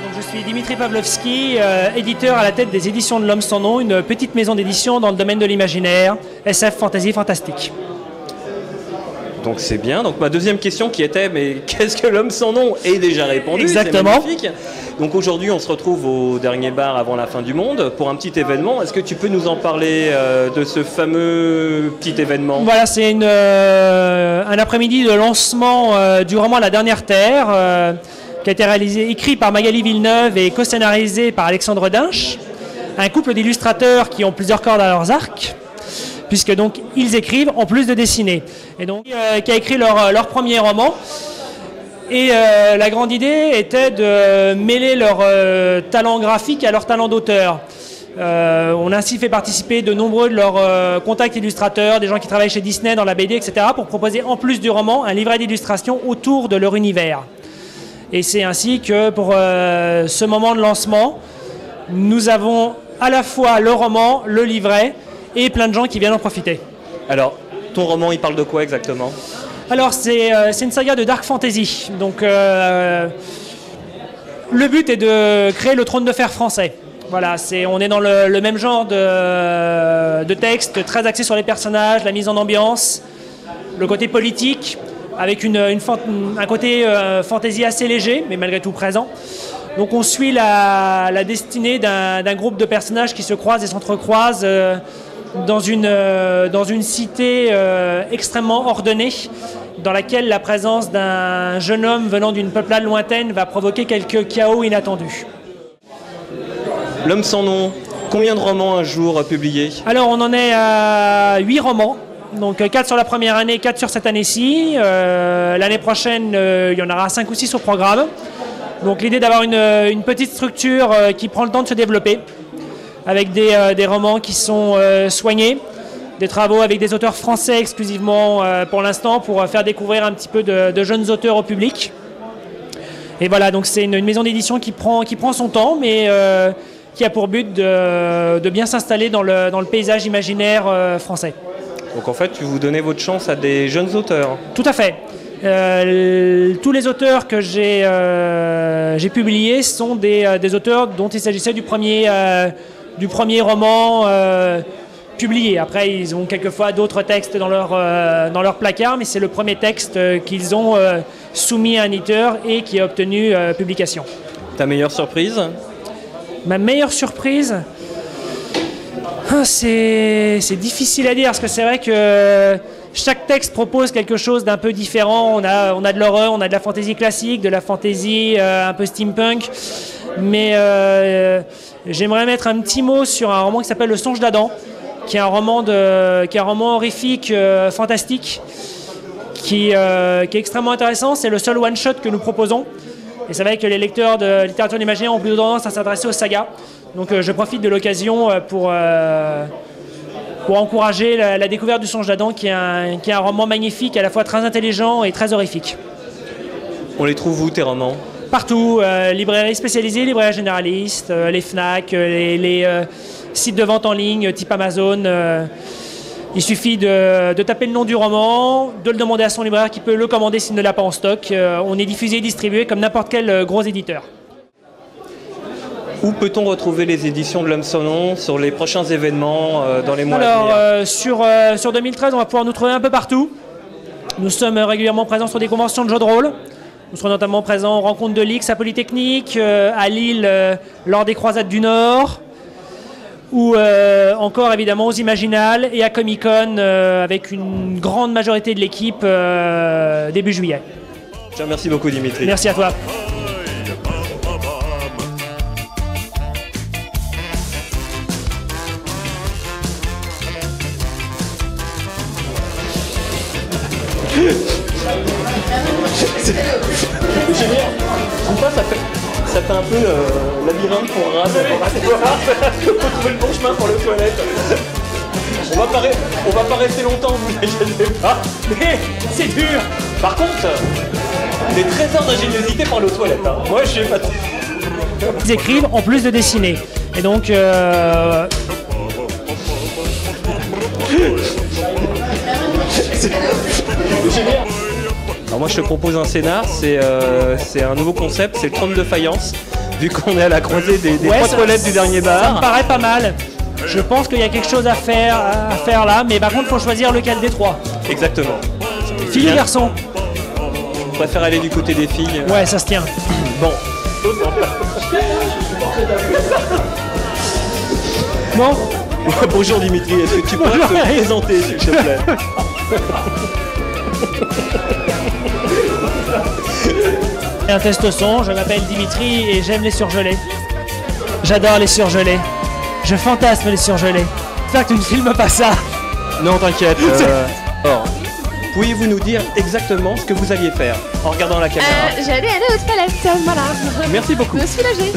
Donc, je suis Dimitri Pavlovski, éditeur à la tête des éditions de l'Homme sans nom, une petite maison d'édition dans le domaine de l'imaginaire, SF, fantasy, fantastique. Donc c'est bien. Donc ma deuxième question qui était, mais qu'est-ce que l'Homme sans nom est déjà répondu. Exactement. C'est magnifique. Donc aujourd'hui, on se retrouve au dernier bar avant la fin du monde pour un petit événement. Est-ce que tu peux nous en parler de ce fameux petit événement? Voilà, c'est un après-midi de lancement du roman La Dernière Terre, qui a été écrit par Magali Villeneuve et co-scénarisé par Alexandre Dinch, un couple d'illustrateurs qui ont plusieurs cordes à leurs arcs, puisque donc ils écrivent en plus de dessiner. Et donc qui a écrit leur premier roman. Et la grande idée était de mêler leur talent graphique à leur talent d'auteur. On a ainsi fait participer de nombreux de leurs contacts illustrateurs, des gens qui travaillent chez Disney dans la BD, etc., pour proposer en plus du roman un livret d'illustration autour de leur univers. Et c'est ainsi que pour ce moment de lancement, nous avons à la fois le roman, le livret et plein de gens qui viennent en profiter. Alors, ton roman, il parle de quoi exactement? Alors, c'est une saga de dark fantasy. Donc, le but est de créer le trône de fer français. Voilà, on est dans le même genre de texte, très axé sur les personnages, la mise en ambiance, le côté politique, avec un côté fantasy assez léger, mais malgré tout présent. Donc, on suit la destinée d'un groupe de personnages qui se croisent et s'entrecroisent dans une cité extrêmement ordonnée, dans laquelle la présence d'un jeune homme venant d'une peuplade lointaine va provoquer quelques chaos inattendus. L'Homme sans nom, combien de romans un jour publiés? Alors on en est à 8 romans, donc 4 sur la première année, 4 sur cette année-ci. L'année prochaine, il y en aura 5 ou 6 au programme. Donc l'idée d'avoir une petite structure qui prend le temps de se développer, avec des romans qui sont soignés, des travaux avec des auteurs français exclusivement pour l'instant, pour faire découvrir un petit peu de jeunes auteurs au public. Et voilà, donc c'est une maison d'édition qui prend son temps, mais qui a pour but de bien s'installer dans le paysage imaginaire français. Donc en fait, vous donnez votre chance à des jeunes auteurs? Tout à fait. Tous les auteurs que j'ai publiés sont des auteurs dont il s'agissait du premier roman publié. Après, ils ont quelquefois d'autres textes dans leur placard, mais c'est le premier texte qu'ils ont soumis à un éditeur et qui a obtenu publication. Ta meilleure surprise? Ma meilleure surprise, c'est difficile à dire, parce que c'est vrai que chaque texte propose quelque chose d'un peu différent. On a de l'horreur, on a de la fantasy classique, de la fantasy un peu steampunk, mais j'aimerais mettre un petit mot sur un roman qui s'appelle Le Songe d'Adam, qui est un roman horrifique, fantastique, qui est extrêmement intéressant. C'est le seul one-shot que nous proposons. Et c'est vrai que les lecteurs de littérature imaginaire ont plutôt tendance à s'intéresser aux sagas. Donc je profite de l'occasion pour encourager la découverte du Songe d'Adam, qui est un roman magnifique, à la fois très intelligent et très horrifique. On les trouve où, tes romans? Partout, librairies spécialisées, librairies généralistes, les FNAC, les sites de vente en ligne type Amazon. Il suffit de taper le nom du roman, de le demander à son libraire qui peut le commander s'il ne l'a pas en stock. On est diffusé et distribué comme n'importe quel gros éditeur. Où peut-on retrouver les éditions de l'Homme sans nom sur les prochains événements dans les mois à venir? Sur 2013, on va pouvoir nous trouver un peu partout. Nous sommes régulièrement présents sur des conventions de jeux de rôle. Nous serons notamment présents aux rencontres de l'X à Polytechnique, à Lille lors des Croisades du Nord, ou encore évidemment aux Imaginales et à Comic-Con avec une grande majorité de l'équipe début juillet. Je te remercie beaucoup, Dimitri. Merci à toi. Génial. Une fois, ça fait un peu labyrinthe pour un rat. Il faut trouver le bon chemin pour les toilettes. On va pas rester longtemps, vous inquiétez pas. Mais c'est dur. Par contre, des trésors d'ingéniosité pour aller aux toilettes. Hein. Moi, je sais pas. Ils écrivent en plus de dessiner. Et donc... Génial. Alors moi je te propose un scénar, c'est un nouveau concept, c'est le trône de faïence. vu qu'on est à la croisée des Ouais, trois ça- toilettes du dernier Ça me bar. paraît pas mal. Je pense qu'il y a quelque chose à faire là, mais par contre, il faut choisir lequel des trois. Exactement. Filles Bien. ou garçons? Je préfère aller du côté des filles. Ouais, ça se tient. Bon. Bon, Bonjour Dimitri, est-ce que tu pourrais Bonjour, te Eric. présenter s'il te plaît? un test son, je m'appelle Dimitri et j'aime les surgelés. J'adore les surgelés. Je fantasme les surgelés. J'espère que tu ne filmes pas ça. Non, t'inquiète. Alors, pourriez-vous nous dire exactement ce que vous alliez faire en regardant la caméra? J'allais aller aux toilettes, voilà. Merci beaucoup. Je me suis logée.